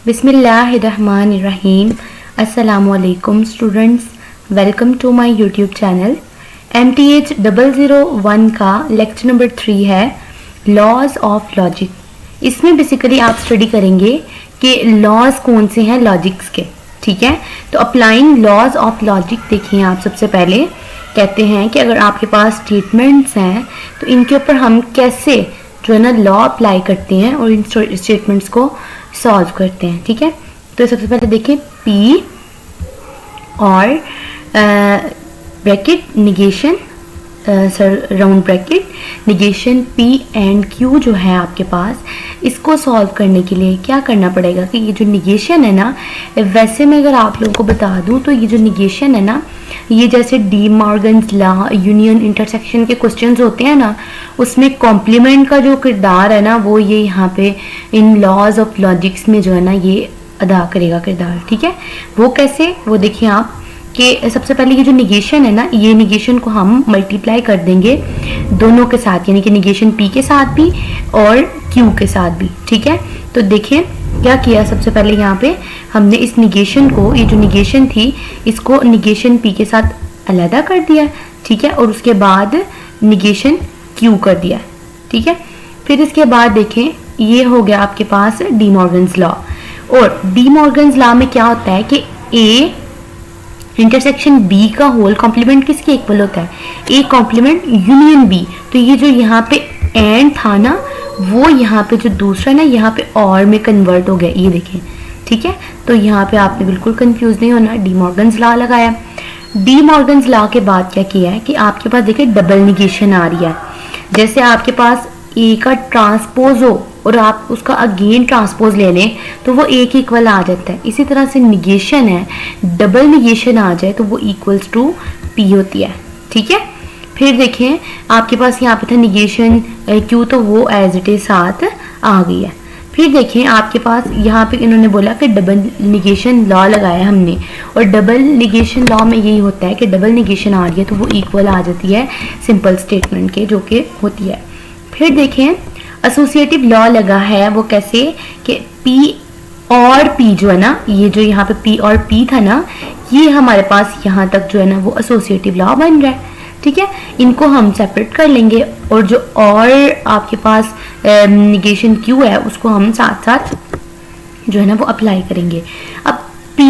बिस्मिल्लाहिर्रहमानिर्रहीम। अस्सलामुअलैकुम students, welcome to my YouTube channel. MTH 001 का लेक्चर नंबर 3 है लॉज ऑफ लॉजिक। इसमें बेसिकली आप स्टडी करेंगे कि लॉज कौन से हैं लॉजिक्स के, ठीक है। तो अप्लाइंग लॉज ऑफ लॉजिक देखिए, आप सबसे पहले कहते हैं कि अगर आपके पास स्टेटमेंट्स हैं तो इनके ऊपर हम कैसे जो है ना लॉ अप्लाई करते हैं और इन स्टेटमेंट्स को सॉल्व करते हैं, ठीक है। तो सबसे पहले देखें P और bracket negation round bracket negation P and Q जो है आपके पास, इसको सॉल्व करने के लिए क्या करना पड़ेगा कि ये जो निगेशन है ना, वैसे मैं अगर आप लोगों को बता दूं तो ये जो निगेशन है ना, ये जैसे D Morgan's law, union, intersection के क्वेश्चंस होते हैं ना, उसमें कॉम्प्लीमेंट का जो किरदार है ना, वो ये यहाँ पे इन लॉज ऑफ लॉजिक्स में जो है ना ये अदा करेगा किरदार, ठीक है। वो कैसे, वो देखिए आप कि सबसे पहले ये जो निगेशन है ना, ये निगेशन को हम मल्टीप्लाई कर देंगे दोनों के साथ, यानी कि निगेशन P के साथ भी और Q के साथ भी, ठीक है। तो देखिए क्या किया, सबसे पहले यहाँ पे हमने इस निगेशन को, ये जो निगेशन थी, इसको निगेशन P के साथ अलग कर दिया, ठीक है, और उसके बाद निगेशन Q कर दिया, ठीक है। फिर इसके बाद देखें ये हो गया आपके पास डी मॉर्गन्स लॉ। और डी मॉर्गन्स लॉ में क्या होता है कि A इंटरसेक्शन B का होल कॉम्प्लीमेंट किसके इक्वल होता है, A कॉम्प्लीमेंट यूनियन B। तो ये जो यहाँ पे एंड था ना, वो यहाँ पे जो दूसरा ना यहाँ पे और में कन्वर्ट हो गया, ये देखें, ठीक है। तो यहाँ पे आपने बिल्कुल कंफ्यूज नहीं होना, डी मॉर्गन्स लॉ लगाया। डी मॉर्गन्स लॉ के बाद क्या किया है कि आपके पास देखिए डबल निगेशन आ रही है। जैसे आपके पास A का ट्रांसपोज हो और आप उसका अगेन ट्रांसपोज ले लें तो वो A के इक्वल आ जाता है। इसी तरह से निगेशन है, डबल निगेशन आ जाए तो वो इक्वल्स टू P होती है, ठीक है। फिर देखें आपके पास यहाँ पे था निगेशन Q, तो वो एज इट इज साथ आ गई है। फिर देखें आपके पास यहाँ पे इन्होंने बोला कि डबल निगेशन लॉ लगाया हमने, और डबल निगेशन लॉ में यही होता है कि डबल निगेशन आ रही है तो वो इक्वल आ जाती है सिंपल स्टेटमेंट के, जो कि होती है। फिर देखें एसोसिएटिव लॉ लगा है, वो कैसे कि P और P जो है ना, ये जो यहाँ पे P और P था ना, ये हमारे पास यहाँ तक जो है ना वो एसोसिएटिव लॉ बन रहा है, ठीक है। इनको हम सेपरेट कर लेंगे और जो और आपके पास निगेशन Q है उसको हम साथ साथ जो है ना वो अप्लाई करेंगे। अब P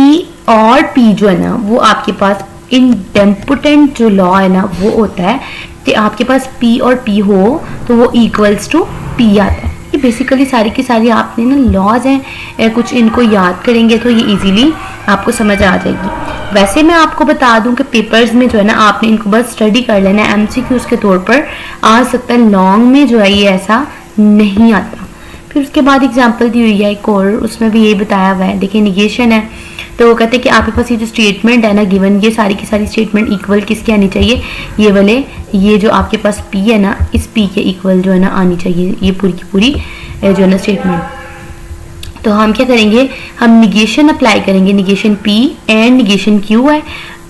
और P जो है ना वो आपके पास इनडेम्पोटेंट जो लॉ है ना वो होता है कि आपके पास P और P हो तो वो इक्वल्स टू P आता है। ये बेसिकली सारी की सारी आपने ना लॉज हैं, कुछ इनको याद करेंगे तो ये इजीली आपको समझ आ जाएगी। वैसे मैं आपको बता दूं कि पेपर्स में जो है ना आपने इनको बस स्टडी कर लेना है, MCQs के तौर पर आ सकता है, लॉन्ग में जो है ये ऐसा नहीं आता। फिर उसके बाद एग्जाम्पल दी हुई है एक और, उसमें भी ये बताया हुआ है। देखिए निगेशन है तो वो कहते हैं कि आपके पास ये जो स्टेटमेंट है ना गिवन, ये सारी की सारी स्टेटमेंट इक्वल किसके आनी चाहिए, ये वाले, ये जो आपके पास P है ना, इस P के इक्वल जो है ना आनी चाहिए ये पूरी की पूरी जो है ना स्टेटमेंट। तो हम क्या करेंगे, हम निगेशन अप्लाई करेंगे, negation P and negation Q है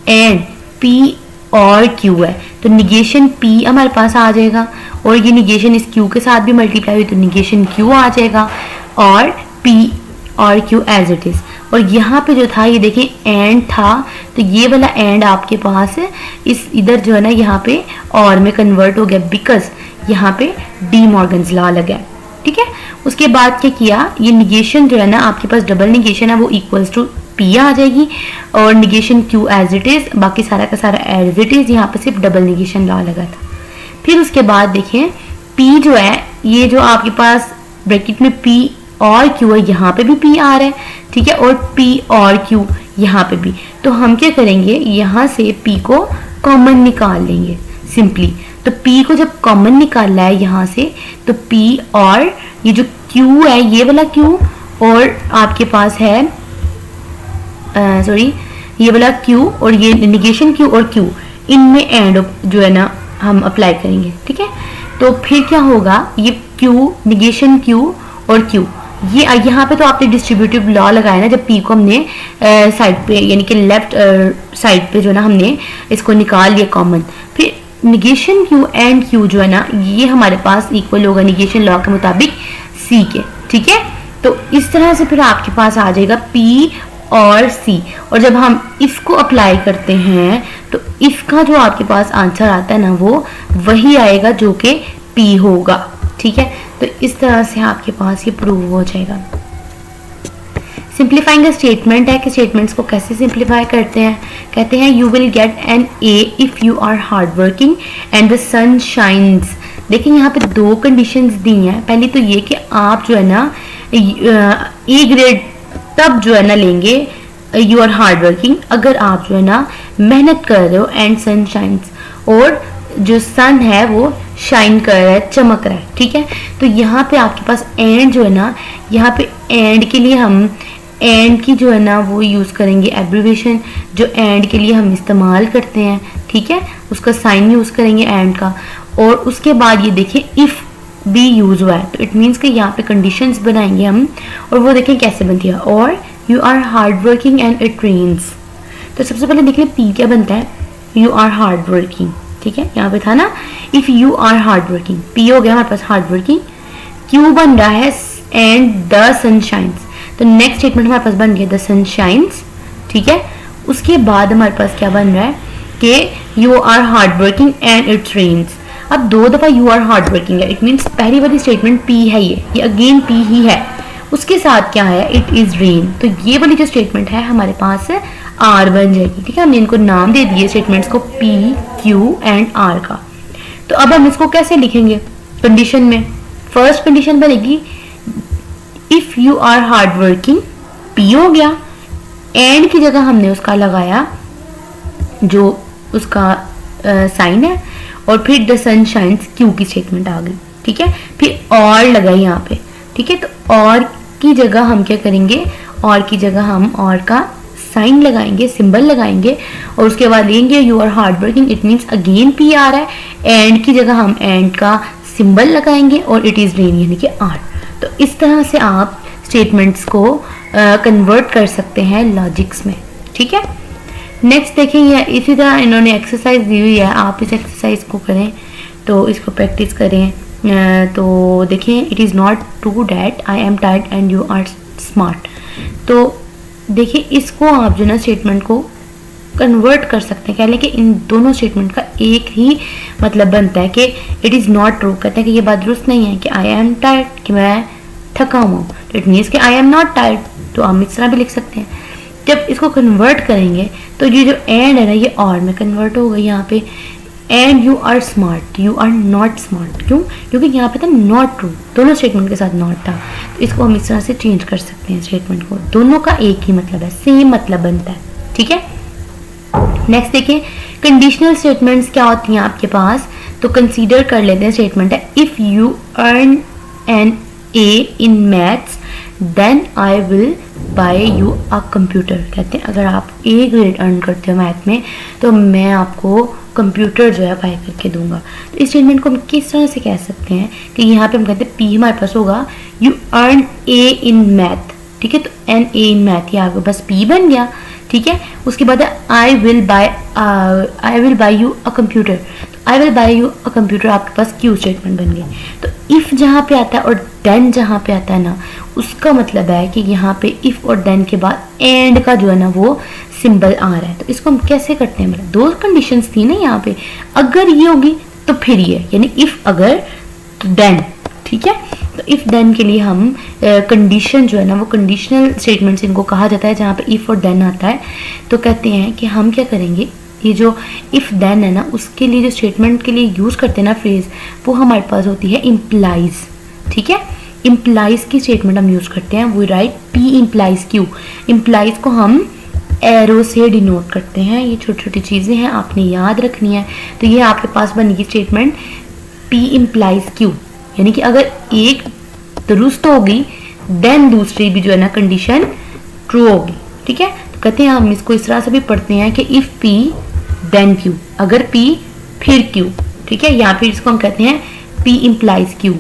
एंड P और Q है, तो निगेशन P हमारे पास आ जाएगा और ये निगेशन इस Q के साथ भी मल्टीप्लाई हुई तो निगेशन Q आ जाएगा और P और Q एज इट इज। और यहाँ पे जो था ये देखिए एंड था, तो ये वाला एंड आपके पास इस इधर जो है ना यहाँ पे और में कन्वर्ट हो गया, बिकॉज यहाँ पे डी मॉर्गन्स लॉ लगा, ठीक है। उसके बाद क्या किया, ये निगेशन जो है ना आपके पास डबल निगेशन है वो इक्वल्स टू P आ जाएगी और negation Q as it is, बाकी सारा का सारा एज इट इज, यहाँ पे सिर्फ डबल निगेशन लॉ लगा था। फिर उसके बाद देखिए P जो है, ये जो आपके पास ब्रैकेट में P और Q है, यहाँ पे भी P आ रहा है, ठीक है, और P और Q यहाँ पे भी। तो हम क्या करेंगे, यहाँ से P को कॉमन निकाल लेंगे सिंपली। तो P को जब कॉमन निकालना है यहाँ से, तो P और ये जो Q है, ये वाला Q और आपके पास है सॉरी ये वाला Q और ये निगेशन Q और Q, इनमें एंड जो है ना हम अप्लाई करेंगे, ठीक है। तो फिर क्या होगा, ये Q निगेशन Q और Q, ये यहाँ पे तो आपने डिस्ट्रीब्यूटिव लॉ लगाया ना, जब P को हमने साइड पे यानी कि लेफ्ट साइड पे जो ना हमने इसको निकाल लिया कॉमन। फिर निगेशन Q एंड Q जो है ना ये हमारे पास इक्वल होगा निगेशन लॉ के मुताबिक C के, ठीक है। तो इस तरह से फिर आपके पास आ जाएगा पी और सी, और जब हम इसको अप्लाई करते हैं तो इसका जो आपके पास आंसर आता है ना वो वही आएगा जो कि पी होगा। ठीक है, तो इस तरह से आपके पास ये प्रूव हो जाएगा। सिंप्लीफाइंग स्टेटमेंट है कि स्टेटमेंट्स को कैसे सिंप्लीफाई करते हैं। कहते हैं you will get an A if you are hard working and the sun shines. देखिए यहाँ पे दो कंडीशंस दी हैं। पहली तो ये कि आप जो है ना ए ग्रेड तब जो है ना लेंगे यू आर हार्ड वर्किंग, अगर आप जो है ना मेहनत कर रहे हो एंड सन शाइन्स, और जो सन है वो शाइन कर रहा है, चमक रहा है। ठीक है, तो यहाँ पे आपके पास एंड जो है ना, यहाँ पे एंड के लिए हम एंड की जो है ना वो यूज़ करेंगे एब्रीविएशन, जो एंड के लिए हम इस्तेमाल करते हैं। ठीक है, उसका साइन यूज़ करेंगे एंड का, और उसके बाद ये देखिए इफ़ भी यूज़ हुआ है, तो इट मीन्स कि यहाँ पे कंडीशंस बनाएंगे हम, और वो देखें कैसे बनती है। और you are hard working and it rains, तो सबसे पहले देख लें पी क्या बनता है, यू आर हार्ड वर्किंग। ठीक है, यहाँ पे था ना if you are hard working, P हो गया हमारे पास हार्ड वर्किंग, क्यू बन रहा है एंड द सन शाइन्स, तो नेक्स्ट स्टेटमेंट हमारे पास बन गया द सन शाइन्स। ठीक है, उसके बाद हमारे पास क्या बन रहा है कि you are hard working and it rains. अब दो दफा यू आर हार्ड वर्किंग है, इट मीन्स पहली वाली स्टेटमेंट पी है, ये अगेन पी ही है, उसके साथ क्या है इट इज रेन, तो ये वाली जो स्टेटमेंट है हमारे पास आर बन जाएगी। ठीक है, हमने इनको नाम दे दिए स्टेटमेंट्स को पी क्यू एंड आर का। तो अब हम इसको कैसे लिखेंगे कंडीशन में। फर्स्ट कंडीशन बनेगी if you are hard working, P हो गया, एंड की जगह हमने उसका लगाया जो उसका साइन है, और फिर द सन शाइन्स क्यू की स्टेटमेंट आ गई। ठीक है, फिर और लगाई यहाँ पे। ठीक है, तो और की जगह हम क्या करेंगे, और की जगह हम और का साइन लगाएंगे, सिंबल लगाएंगे, और उसके बाद लेंगे you are hard working, it means again P आ रहा है, एंड की जगह हम एंड का सिंबल लगाएंगे, और इट इज रेन यानी कि आर। तो इस तरह से आप स्टेटमेंट्स को कन्वर्ट कर सकते हैं लॉजिक्स में। ठीक है, नेक्स्ट देखिए इसी तरह इन्होंने एक्सरसाइज दी हुई है, आप इस एक्सरसाइज को करें, तो इसको प्रैक्टिस करें। तो देखिए it is not true that I am tired and you are smart. तो देखिए इसको आप जो ना स्टेटमेंट को कन्वर्ट कर सकते हैं, कह लें कि इन दोनों स्टेटमेंट का एक ही मतलब बनता है कि इट इज़ नॉट ट्रू, कहते हैं कि ये बात दुरुस्त नहीं है कि आई एम टायर्ड, कि मैं थका हुआ हूँ, तो इट मीन्स कि आई एम नॉट टायर्ड, तो हम इस तरह भी लिख सकते हैं। जब इसको कन्वर्ट करेंगे तो ये जो एंड है ना ये और में कन्वर्ट होगा यहाँ पे, and you are smart, you are not smart. क्यों? क्योंकि यहाँ पे था नॉट ट्रू, दोनों स्टेटमेंट के साथ नॉट था, तो इसको हम इस तरह से चेंज कर सकते हैं स्टेटमेंट को, दोनों का एक ही मतलब है, सेम मतलब बनता है। ठीक है, नेक्स्ट देखिए कंडीशनल स्टेटमेंट्स क्या होती हैं आपके पास, तो कंसीडर कर लेते हैं। स्टेटमेंट है if you earn an A in maths then I will buy you a computer. कहते हैं अगर आप ए ग्रेड अर्न करते हो मैथ में तो मैं आपको कंप्यूटर जो है बाय करके दूंगा। तो इस स्टेटमेंट को हम किस तरह से कह सकते हैं कि यहाँ पे हम कहते हैं पी हमारे पास होगा you earn A in math. ठीक है, तो एन ए इन मैथ, ये आपके पास पी बन गया। ठीक है, उसके बाद आई will buy you a computer, I will buy you a computer आपके पास क्यू स्टेटमेंट बन गई। तो इफ जहाँ पे आता है और देन जहाँ पे आता है ना, उसका मतलब है कि यहाँ पे इफ और देन के बाद एंड का जो है ना वो सिंबल आ रहा है। तो इसको हम कैसे करते हैं, मतलब दो कंडीशंस थी ना यहाँ पे, अगर ये होगी तो फिर ये, यानी इफ अगर तो देन। ठीक है, तो इफ देन के लिए हम कंडीशन जो है ना वो कंडीशनल स्टेटमेंट्स इनको कहा जाता है, जहाँ पे इफ और देन आता है। तो कहते हैं कि हम क्या करेंगे, ये जो इफ देन है ना उसके लिए जो स्टेटमेंट के लिए यूज करते हैं ना फ्रेज, वो हमारे पास होती है इम्प्लाइज। ठीक है, इम्प्लाइज की स्टेटमेंट हम यूज करते हैं, वो right P implies Q. Implies को हम एरो से डिनोट करते हैं, ये छोटी छोटी चीजें हैं आपने याद रखनी है। तो ये आपके पास बनेगी स्टेटमेंट पी इम्प्लाइज क्यू, यानी कि अगर एक दुरुस्त होगी देन दूसरी भी जो है ना कंडीशन ट्रू होगी। ठीक है, तो कहते हैं हम इसको इस तरह से भी पढ़ते हैं कि इफ पी देन क्यू, अगर पी फिर क्यू। ठीक है, या फिर इसको हम कहते हैं पी इम्प्लाइज क्यू,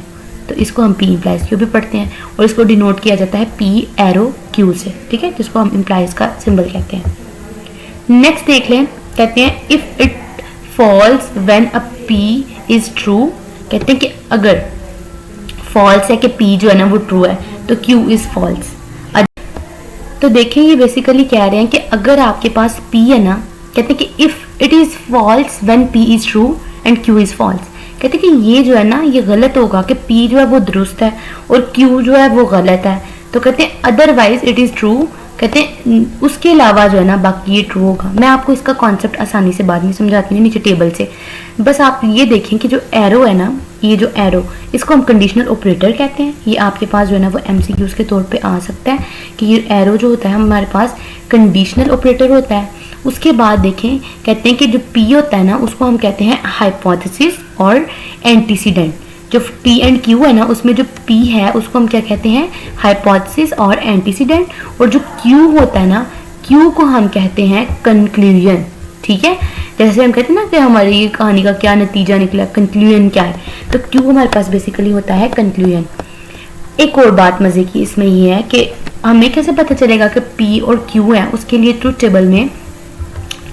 तो इसको हम पी इम्प्लाइज क्यू भी पढ़ते हैं, और इसको डिनोट किया जाता है पी एरो क्यू से। ठीक है, जिसको हम इम्प्लाइज का सिंबल कहते हैं। नेक्स्ट देख लें, कहते हैं if it falls when a P is true. कहते हैं कि अगर फॉल्स है कि पी जो है ना वो ट्रू है, तो Q इज फॉल्स। तो देखें ये बेसिकली कह रहे हैं कि अगर आपके पास P है ना, कहते हैं कि if it is false when P is true and Q is false. कहते हैं कि ये जो है ना ये गलत होगा कि P जो है वो दुरुस्त है और Q जो है वो गलत है। तो कहते हैं अदरवाइज इट इज ट्रू, कहते हैं उसके अलावा जो है ना बाकी ये ट्रू होगा। मैं आपको इसका कॉन्सेप्ट आसानी से बाद में समझाती हूँ नीचे टेबल से। बस आप ये देखें कि जो एरो है ना, ये जो एरो, इसको हम कंडीशनल ऑपरेटर कहते हैं। ये आपके पास जो है ना वो MCQs के तौर पे आ सकता है कि ये एरो जो होता है हमारे पास कंडीशनल ऑपरेटर होता है। उसके बाद देखें कहते हैं कि जो P होता है ना उसको हम कहते हैं हाइपोथेसिस और एंटीसीडेंट। जो P एंड Q है ना उसमें जो P है उसको हम क्या कहते हैं, हाइपोथेसिस और एंटीसीडेंट। और जो Q होता है ना, Q को हम कहते हैं कंक्लूजन। ठीक है, जैसे हम कहते हैं ना कि हमारी कहानी का क्या नतीजा निकला, कंक्लूजन क्या है, तो Q हमारे पास बेसिकली होता है कंक्लूजन। एक और बात मजे की इसमें ये है कि हमें कैसे पता चलेगा कि P और Q है, उसके लिए ट्रूथ टेबल में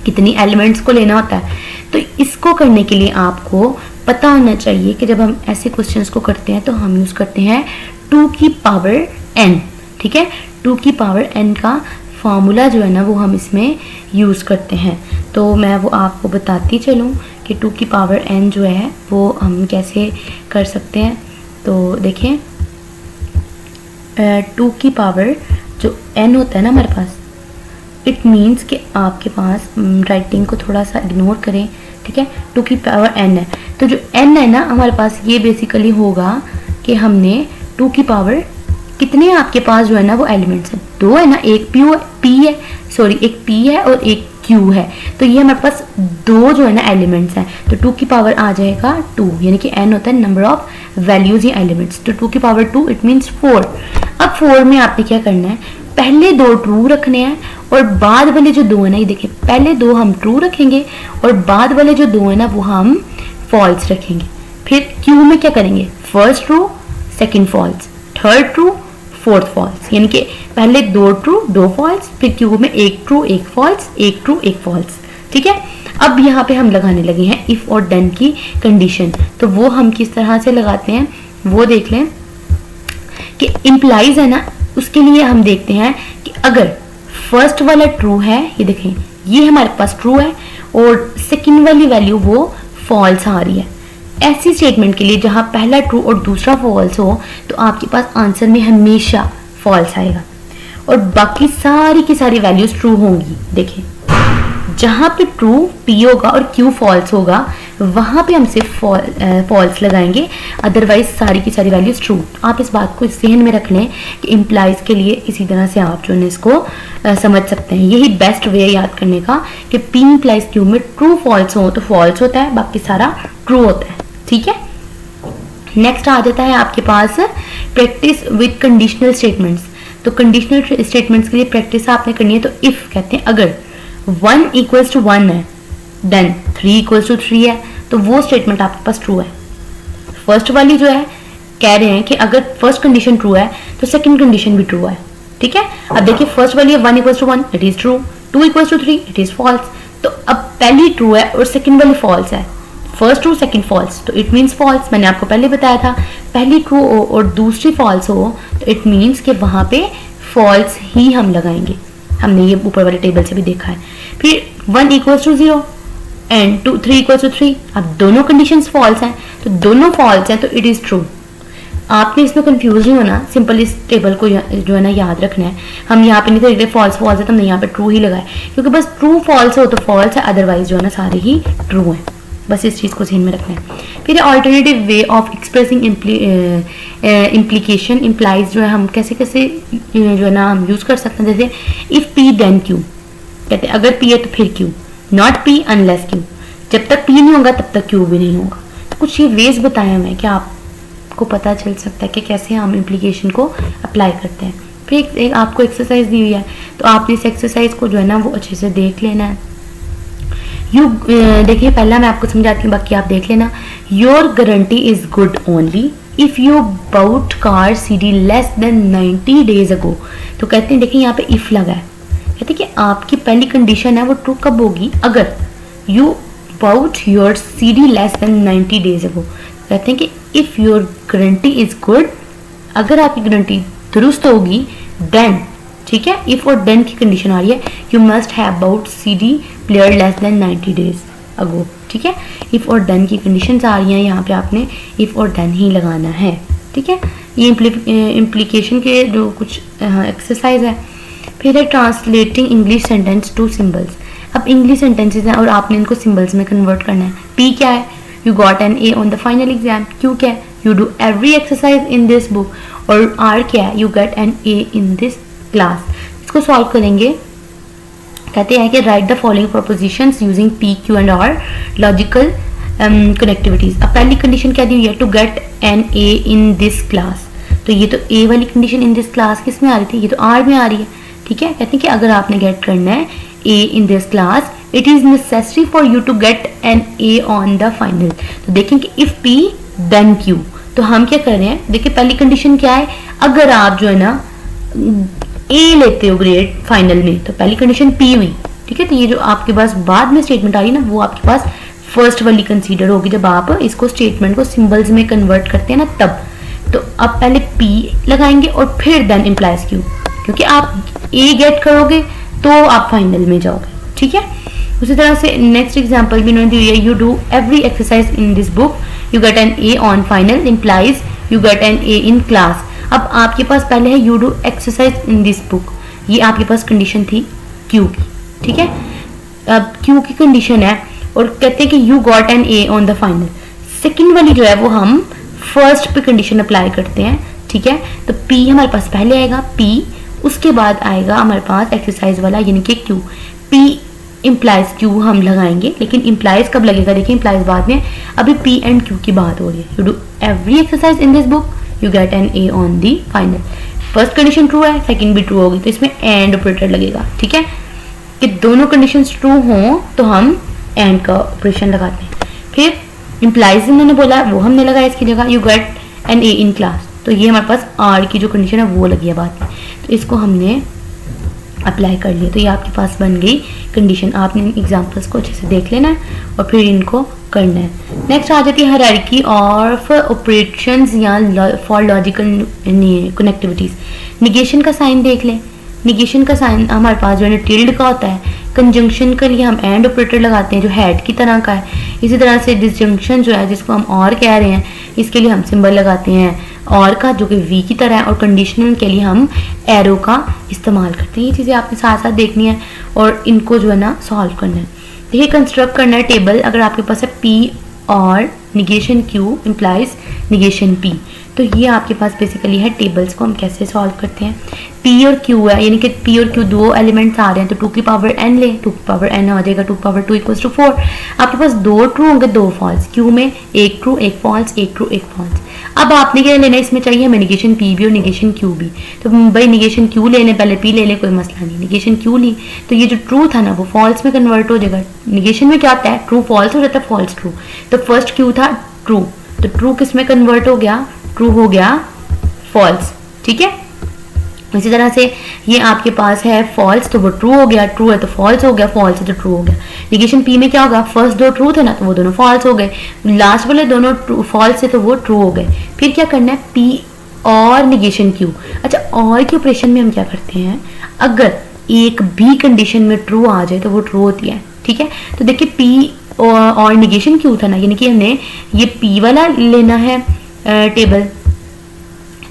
कितनी एलिमेंट्स को लेना होता है। तो इसको करने के लिए आपको पता होना चाहिए कि जब हम ऐसे क्वेश्चंस को करते हैं तो हम यूज करते हैं 2 की पावर n। ठीक है, 2 की पावर n का फार्मूला जो है ना वो हम इसमें यूज करते हैं। तो मैं वो आपको बताती चलूँ कि 2 की पावर n जो है वो हम कैसे कर सकते हैं। तो देखें 2 की पावर जो n होता है ना हमारे पास, इट मीन्स कि आपके पास राइटिंग को थोड़ा सा इग्नोर करें। ठीक है, 2 की पावर n है, तो जो n है ना हमारे पास ये बेसिकली होगा कि हमने 2 की पावर कितने आपके पास जो है ना वो एलिमेंट्स हैं, 2 है ना, एक एक P है और एक Q है। तो ये हमारे पास 2 जो है ना एलिमेंट्स हैं, तो 2 की पावर आ जाएगा 2, यानी कि n होता है नंबर ऑफ वैल्यूज या एलिमेंट्स। तो 2 की पावर 2 इट मीन्स 4। अब 4 में आपने क्या करना है, पहले 2 ट्रू रखने हैं और बाद वाले जो 2 है ना, ये देखिए पहले 2 हम ट्रू रखेंगे और बाद वाले जो 2 है ना वो हम फॉल्स रखेंगे। फिर Q में क्या करेंगे, first true second false, third true fourth false, यानी कि पहले 2 ट्रू 2 फॉल्स, फिर Q में 1 ट्रू 1 फॉल्स, 1 ट्रू 1 फॉल्स। ठीक है, अब यहाँ पे हम लगाने लगे हैं इफ और देन की कंडीशन। तो वो हम किस तरह से लगाते हैं वो देख लें कि इम्प्लाइज है ना, उसके लिए हम देखते हैं कि अगर फर्स्ट वाला ट्रू है, ये देखें ये हमारे पास ट्रू है और सेकंड वाली वैल्यू वो फॉल्स आ रही है। ऐसी स्टेटमेंट के लिए जहां पहला ट्रू और दूसरा फॉल्स हो तो आपके पास आंसर में हमेशा फॉल्स आएगा और बाकी सारी की सारी वैल्यूज ट्रू होंगी। देखें जहां पे ट्रू P होगा और Q फॉल्स होगा वहां पे हम सिर्फ फॉल्स लगाएंगे, अदरवाइज सारी की सारी वैल्यूज ट्रू। आप इस बात को जहन में रख लें कि इम्प्लाइज के लिए इसी तरह से आप जो है इसको समझ सकते हैं। यही बेस्ट वे याद करने का कि P इम्प्लाइज Q में ट्रू फॉल्स हो तो फॉल्स होता है, बाकी सारा ट्रू होता है। ठीक है, नेक्स्ट आ जाता है आपके पास प्रैक्टिस विद कंडीशनल स्टेटमेंट्स। तो कंडीशनल स्टेटमेंट्स के लिए प्रैक्टिस आपने करनी है। तो इफ कहते हैं अगर 1 इक्वल्स टू 1 है देन 3 इक्वल्स टू 3 है, तो वो स्टेटमेंट आपके पास ट्रू है। फर्स्ट वाली जो है कह रहे हैं कि अगर फर्स्ट कंडीशन ट्रू है तो सेकंड कंडीशन भी ट्रू है। ठीक है, अब देखिए फर्स्ट वाली है 1 equals to 1 it is true, 2 equals to 3 it is false. तो अब पहली ट्रू है और सेकंड वाली फॉल्स है, फर्स्ट ट्रू सेकंड फॉल्स, तो इट मीन्स फॉल्स। मैंने आपको पहले बताया था पहली ट्रू हो और दूसरी फॉल्स हो तो इट मीन्स कि वहां पे फॉल्स ही हम लगाएंगे। हमने ये ऊपर वाले टेबल से भी देखा है। फिर 1 equals to 0 and 3 equals to 3, अब दोनों कंडीशंस फॉल्स हैं तो दोनों फॉल्स हैं तो इट इज ट्रू। आपने इसमें कंफ्यूज नहीं होना, सिंपल इस टेबल को जो है ना याद रखना है। हम यहाँ पे नहीं देखते फॉल्स फॉल्स है तो हमने यहाँ पे ट्रू ही लगाए, क्योंकि बस ट्रू फॉल्स हो तो फॉल्स है, अदरवाइज जो है ना सारे ही ट्रू हैं। बस इस चीज़ को ध्यान में रखना है। फिर alternative way of expressing implication implies जो है हम कैसे कैसे जो है ना हम यूज़ कर सकते हैं। जैसे इफ P देन Q, कहते हैं अगर P है तो फिर Q, not P unless Q, जब तक P नहीं होगा तब तक Q भी नहीं होगा। तो कुछ ये वेज बताए हुए हैं कि आपको पता चल सकता है कि कैसे हम इम्प्लीकेशन को अप्लाई करते हैं। फिर एक आपको एक्सरसाइज दी हुई है तो आपने इस एक्सरसाइज को जो है ना वो अच्छे से देख लेना है। देखिए पहला मैं आपको समझाती हूँ, बाकी आप देख लेना। Your guarantee is good only if you bought car CD less than 90 days ago। तो कहते हैं देखिए यहाँ पे इफ लगा है, कहते हैं कि आपकी पहली कंडीशन है वो ट्रू कब होगी, अगर you bought your CD less than 90 days ago। कहते हैं कि if your guarantee is good, अगर आपकी गारंटी दुरुस्त होगी, देन, ठीक है, इफ और देन की कंडीशन आ रही है, you must have about CD player less than 90 days ago, ठीक है। इफ और देन की कंडीशंस आ रही हैं, यहाँ पे आपने इफ और देन ही लगाना है, ठीक है। ये इम्प्लीकेशन के जो कुछ एक्सरसाइज है। फिर है translating English sentence to symbols. अब इंग्लिश सेंटेंसेज हैं और आपने इनको सिंबल्स में कन्वर्ट करना है। P क्या है, you got an A on the final exam. Q क्या है, you do every exercise in this book. और R क्या है, you get an A in this class. इसको सॉल्व करेंगे, कहते हैं कि write the following propositions using P, Q and R logical connectivities. अब पहली कंडीशन क्या दी हुई है, to get an A in this class. तो ये तो A वाली कंडीशन इन दिस क्लास किस में आ रही थी, ये तो R में आ रही है, ठीक है। कहते हैं कि अगर आपने गेट करना है A in this class, it is necessary for you to get an A on the final. तो देखें कि इफ P देन Q, तो हम क्या कर रहे हैं, देखिए पहली कंडीशन क्या है, अगर आप जो है ना A लेते हो ग्रेड फाइनल में, तो पहली कंडीशन P हुई, ठीक है। तो ये जो आपके पास बाद में स्टेटमेंट आ रही है ना, वो आपके पास फर्स्ट वाली कंसीडर होगी जब आप इसको स्टेटमेंट को सिंबल्स में कन्वर्ट करते हैं ना, तब। तो अब पहले P लगाएंगे और फिर देन इम्प्लाइज Q, क्योंकि आप A गेट करोगे तो आप फाइनल में जाओगे, ठीक है। उसी तरह से नेक्स्ट एग्जांपल भी उन्होंने दी है, you do every exercise in this book, you get an A on final, implies you get an A in class. अब आपके पास पहले है you do exercise in this book, ये आपके पास कंडीशन थी Q की, ठीक है। अब Q की कंडीशन है और कहते हैं कि you got an A on the final. Second वाली जो है वो हम फर्स्ट पे कंडीशन अप्लाई करते हैं, ठीक है। तो P हमारे पास पहले आएगा, P उसके बाद आएगा हमारे पास एक्सरसाइज वाला यानी कि Q। P इम्प्लाइज Q हम लगाएंगे, लेकिन इम्प्लाइज कब लगेगा, देखिए इम्प्लाइज बाद में, अभी P एंड Q की बात हो रही है। You do every exercise in this book, you get an A on the final. First condition true है, सेकंड भी ट्रू होगी, तो इसमें एंड ऑपरेटर लगेगा, ठीक है। कि दोनों कंडीशंस ट्रू हों तो हम एंड का ऑपरेशन लगाते हैं। फिर इम्प्लाइज उन्होंने बोला, वो हमने लगाया इसकी जगह, you get an A in class. तो ये हमारे पास R की जो कंडीशन है वो लगी है बाद में, तो इसको हमने अप्लाई कर लिया। तो ये आपके पास बन गई कंडीशन। आपने एग्जांपल्स को अच्छे से देख लेना है और फिर इनको करना है। नेक्स्ट आ जाती है हायरार्की ऑफ ऑपरेशंस या फॉर लॉजिकल कनेक्टिविटीज। निगेशन का साइन देख लें। निगेशन का साइन हमारे पास जो है टिल्ड का होता है। कंजंक्शन के लिए हम एंड ऑपरेटर लगाते हैं जो हैड की तरह का है। इसी तरह से डिसजंक्शन जो है जिसको हम और कह रहे हैं, इसके लिए हम सिंबल लगाते हैं और का जो कि वी की तरह है, और कंडीशनल के लिए हम एरो का इस्तेमाल करते हैं। ये चीज़ें आपने साथ साथ देखनी है और इनको जो है ना सॉल्व करना है। देखिए कंस्ट्रक्ट करना है टेबल। अगर आपके पास है P और negation Q implies negation P, तो ये आपके पास बेसिकली है टेबल्स को हम कैसे सॉल्व करते हैं। P और Q है, यानी कि P और Q दो एलिमेंट्स आ रहे हैं, तो 2 की पावर n ले, 2 की पावर n आ जाएगा, 2 की पावर 2 इक्वल्स टू 4। आपके पास 2 ट्रू होंगे 2 फॉल्स, Q में 1 ट्रू 1 फॉल्स, 1 ट्रू 1 फॉल्स। अब आपने क्या लेना है, इसमें चाहिए हमें निगेशन P भी और निगेशन Q भी। तो भाई निगेशन Q ले लें, पहले P ले लें, कोई मसला नहीं। निगेशन Q ली तो ये जो ट्रू था ना वो फॉल्स में कन्वर्ट हो जाएगा। निगेशन में क्या होता है, ट्रू फॉल्स हो जाता है, फॉल्स ट्रू। तो फर्स्ट Q था ट्रू, तो ट्रू किस में कन्वर्ट हो गया, ट्रू हो गया फॉल्स, ठीक है। इसी तरह से ये आपके पास है फॉल्स, तो वो ट्रू हो गया, ट्रू है तो फॉल्स हो गया, फॉल्स है तो ट्रू हो गया। निगेशन P में क्या होगा, फर्स्ट 2 ट्रू थे ना तो वो दोनों फॉल्स हो गए, लास्ट वाले दोनों फॉल्स थे तो वो ट्रू हो गए। फिर क्या करना है, P और निगेशन Q। अच्छा, और के ऑपरेशन में हम क्या करते हैं, अगर एक भी कंडीशन में ट्रू आ जाए तो वो ट्रू होती है, ठीक है। तो देखिए P और निगेशन Q था ना, यानी कि हमने ये P वाला लेना है टेबल,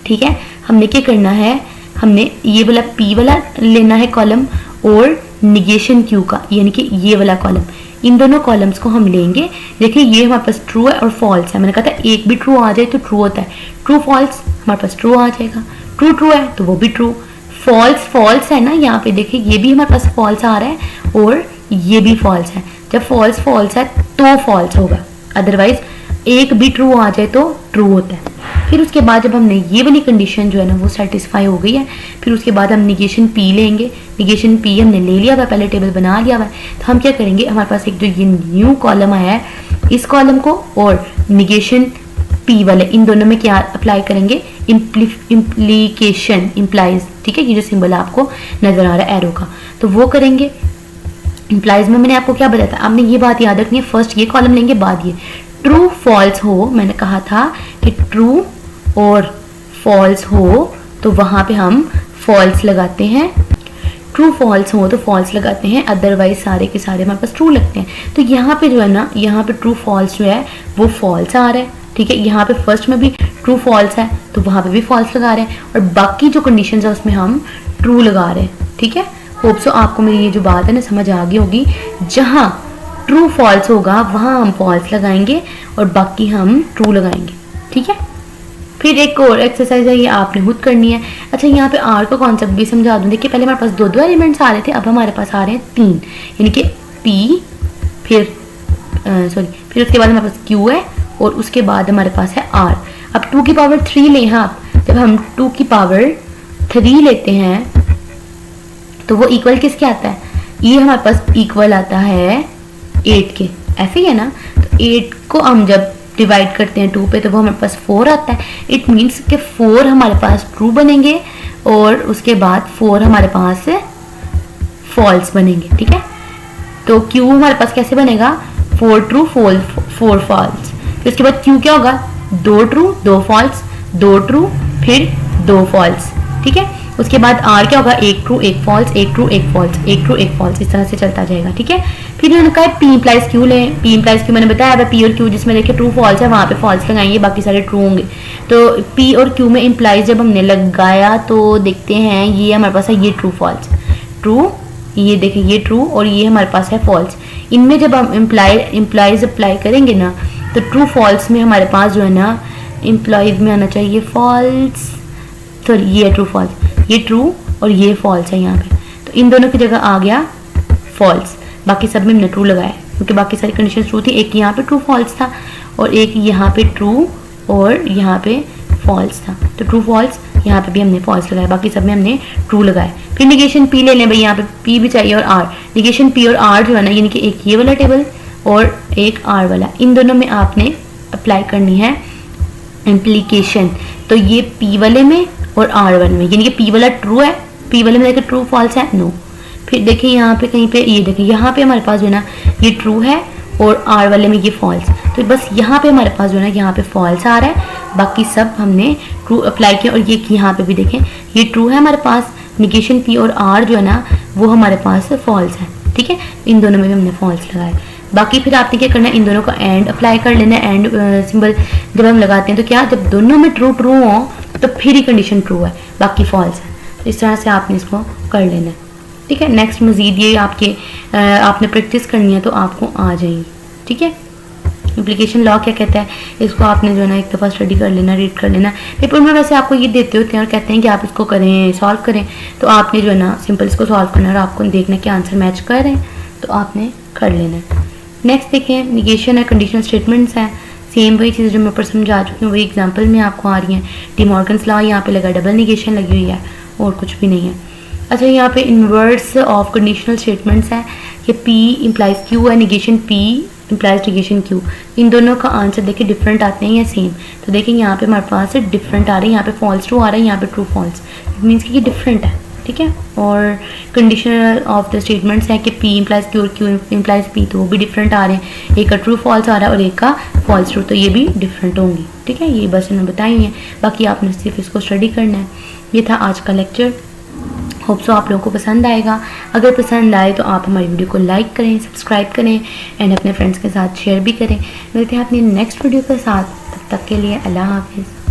ठीक है। हमने क्या करना है, हमने ये वाला P वाला लेना है कॉलम और निगेशन Q का यानी कि ये वाला कॉलम, इन दोनों कॉलम्स को हम लेंगे। देखिए ये हमारे पास ट्रू है और फॉल्स है। मैंने कहा था एक भी ट्रू आ जाए तो ट्रू होता है, ट्रू फॉल्स हमारे पास ट्रू आ जाएगा, ट्रू ट्रू है तो वो भी ट्रू, फॉल्स फॉल्स है ना, यहाँ पे देखिए ये भी हमारे पास फॉल्स आ रहा है और ये भी फॉल्स है। जब फॉल्स फॉल्स है तो फॉल्स होगा, अदरवाइज एक भी ट्रू आ जाए तो ट्रू होता है। फिर उसके बाद जब हमने ये वाली कंडीशन जो है ना वो सेटिस्फाई हो गई है, फिर उसके बाद हम निगेशन P लेंगे। निगेशन P हमने ले लिया हुआ, पहले टेबल बना लिया हुआ है, तो हम क्या करेंगे, हमारे पास एक जो ये न्यू कॉलम आया है, इस कॉलम को और निगेशन P वाले इन दोनों में क्या अप्लाई करेंगे, इम्प्लीकेशन इम्प्लाइज, ठीक है। ये जो सिंबल आपको नजर आ रहा है एरो का, तो वो करेंगे। इम्प्लाइज में मैंने आपको क्या बताया था, आपने ये बात याद रखनी है, फर्स्ट ये कॉलम लेंगे बाद ये। ट्रू फॉल्स हो, मैंने कहा था कि ट्रू और फॉल्स हो तो वहाँ पे हम फॉल्स लगाते हैं। ट्रू फॉल्स हो तो फॉल्स लगाते हैं, अदरवाइज सारे के सारे हमारे पास ट्रू लगते हैं। तो यहाँ पे जो है ना, यहाँ पे ट्रू फॉल्स जो है वो फॉल्स आ रहा है, ठीक है। यहाँ पे फर्स्ट में भी ट्रू फॉल्स है तो वहाँ पे भी फॉल्स लगा रहे हैं, और बाकी जो कंडीशंस है उसमें हम ट्रू लगा रहे हैं, ठीक है। होप सो आपको मेरी ये जो बात है ना समझ आ गई होगी। जहाँ ट्रू फॉल्स होगा वहाँ हम फॉल्स लगाएंगे और बाकी हम ट्रू लगाएंगे, ठीक है। फिर एक और एक्सरसाइज है, ये आपने खुद करनी है। अच्छा, यहाँ पे आर का कॉन्सेप्ट भी समझा दूँ। देखिए, पहले हमारे पास दो एलिमेंट्स आ रहे थे, अब हमारे पास आ रहे हैं 3, यानी कि पी, फिर फिर उसके बाद हमारे पास क्यू है, और उसके बाद हमारे पास है आर। अब 2 की पावर 3 लें आप, जब हम 2 की पावर 3 लेते हैं तो वो इक्वल किसके आता है? ये हमारे पास इक्वल आता है 8 के, ऐसे ही है ना। तो 8 को हम जब डिवाइड करते हैं 2 पे तो वो हमारे पास 4 आता है। इट मीन्स कि 4 हमारे पास ट्रू बनेंगे और उसके बाद 4 हमारे पास फॉल्स बनेंगे, ठीक है। तो क्यू हमारे पास कैसे बनेगा? 4 ट्रू 4 फॉल्स। फिर उसके बाद क्यू क्या होगा? 2 ट्रू 2 फॉल्स, 2 ट्रू फिर 2 फॉल्स, ठीक है। उसके बाद आर क्या होगा? 1 true 1 false, 1 true 1 false, 1 true 1 false, इस तरह से चलता जाएगा, ठीक है। फिर उनका है पी इम्प्लाइज क्यू लें। पी इम्प्लाइज क्यू मैंने बताया पी और क्यू जिसमें देखिए ट्रू फॉल्स है वहाँ पे फॉल्स लगाएंगे, बाकी सारे ट्रू होंगे। तो पी और क्यू में इम्प्लाइज जब हमने लगाया तो देखते हैं ये हमारे पास है ये ट्रू फॉल्स, ट्रू, ये देखिए ये ट्रू और ये हमारे पास है फॉल्स। इनमें जब हम इम्प्लाइज अप्लाई करेंगे ना तो ट्रू फॉल्स में हमारे पास जो है ना इम्प्लाइज में आना चाहिए फॉल्स, सॉरी ये ट्रू फॉल्स, ये ट्रू और ये फॉल्स है यहाँ पे। तो इन दोनों की जगह आ गया फॉल्स, बाकी सब में हमने ट्रू लगाया क्योंकि बाकी सारी कंडीशन ट्रू थी। एक यहाँ पे ट्रू फॉल्स था और एक यहाँ पे ट्रू और यहाँ पे फॉल्स था। तो ट्रू फॉल्स यहाँ पे भी हमने फॉल्स लगाया, बाकी सब में हमने ट्रू लगाया। फिर निगेशन पी ले लें भाई, यहाँ पे पी भी चाहिए और आर। निगेशन पी और आर जो है ना, यानी कि एक ये वाला टेबल और एक आर वाला, इन दोनों में आपने अप्लाई करनी है इम्प्लीकेशन। तो ये पी वाले में और आर वाले में, यानी कि पी वाला ट्रू है, पी वाले में देखिए ट्रू फॉल्स है नो। फिर देखिए यहाँ पे कहीं पे ये देखिए यहाँ पे हमारे पास जो है ना ये ट्रू है और आर वाले में ये फॉल्स। तो बस यहाँ पे हमारे पास जो है ना यहाँ पे फॉल्स आ रहा है, बाकी सब हमने ट्रू अप्लाई किया। और ये यहाँ पे भी देखें ये ट्रू है हमारे पास, निगेशन पी और आर जो है ना वो हमारे पास फॉल्स है, ठीक है। इन दोनों में भी हमने फॉल्स लगाए। बाकी फिर आपने क्या करना है, इन दोनों का एंड अप्लाई कर लेना है। एंड सिंबल जब हम लगाते हैं तो क्या, जब दोनों में ट्रू ट्रू हो तो फिर ही कंडीशन ट्रू है, बाकी फॉल्स है। तो इस तरह से आपने इसको कर लेना है, ठीक है। नेक्स्ट मजीद ये आपके आपने प्रैक्टिस करनी है तो आपको आ जाएगी, ठीक है। इम्प्लीकेशन लॉ क्या कहता है, इसको आपने जो है ना एक दफ़ा स्टडी कर लेना, रीड कर लेना। पेपर में वैसे आपको ये देते होते हैं और कहते हैं कि आप इसको करें, सॉल्व करें, तो आपने जो है ना सिंपल इसको सॉल्व करना है और आपको देखना कि आंसर मैच कर रहे हैं तो आपने कर लेना है। नेक्स्ट देखें, निगेशन है, कंडीशनल स्टेटमेंट्स हैं, सेम वही चीज़ जो मैं ऊपर समझा चुकी हूँ वही एग्जांपल में आपको आ रही हैं। डी मॉर्गन्स लॉ यहाँ पे लगा, डबल निगेशन लगी हुई है और कुछ भी नहीं है। अच्छा, यहाँ पे इनवर्स ऑफ कंडीशनल स्टेटमेंट्स है कि पी इम्प्लाइज क्यू है, negation P implies negation Q. इन दोनों का आंसर देखिए डिफरेंट आते हैं या सेम। तो देखिए यहाँ पे हमारे पास डिफरेंट आ रहे हैं, यहाँ पे फॉल्स ट्रू आ रहा है, यहाँ पे ट्रू फॉल्स, इट मीन्स कि ये डिफरेंट है, ठीक है। और कंडीशनल ऑफ द स्टेटमेंट्स है कि पी इम्प्लाइज क्यू और क्यू इम्प्लाइज पी, तो वो भी डिफरेंट आ रहे हैं। एक का ट्रू फॉल्स आ रहा है और एक का फॉल्स ट्रू, तो ये भी डिफरेंट होंगी, ठीक है। ये बस इन्होंने बताई हैं, बाकी आपने सिर्फ इसको स्टडी करना है। ये था आज का लेक्चर, होप सो आप लोगों को पसंद आएगा। अगर पसंद आए तो आप हमारी वीडियो को लाइक करें, सब्सक्राइब करें एंड अपने फ्रेंड्स के साथ शेयर भी करें। मिलते हैं अपनी नेक्स्ट वीडियो के साथ, तब तक के लिए अल्लाह हाफिज़।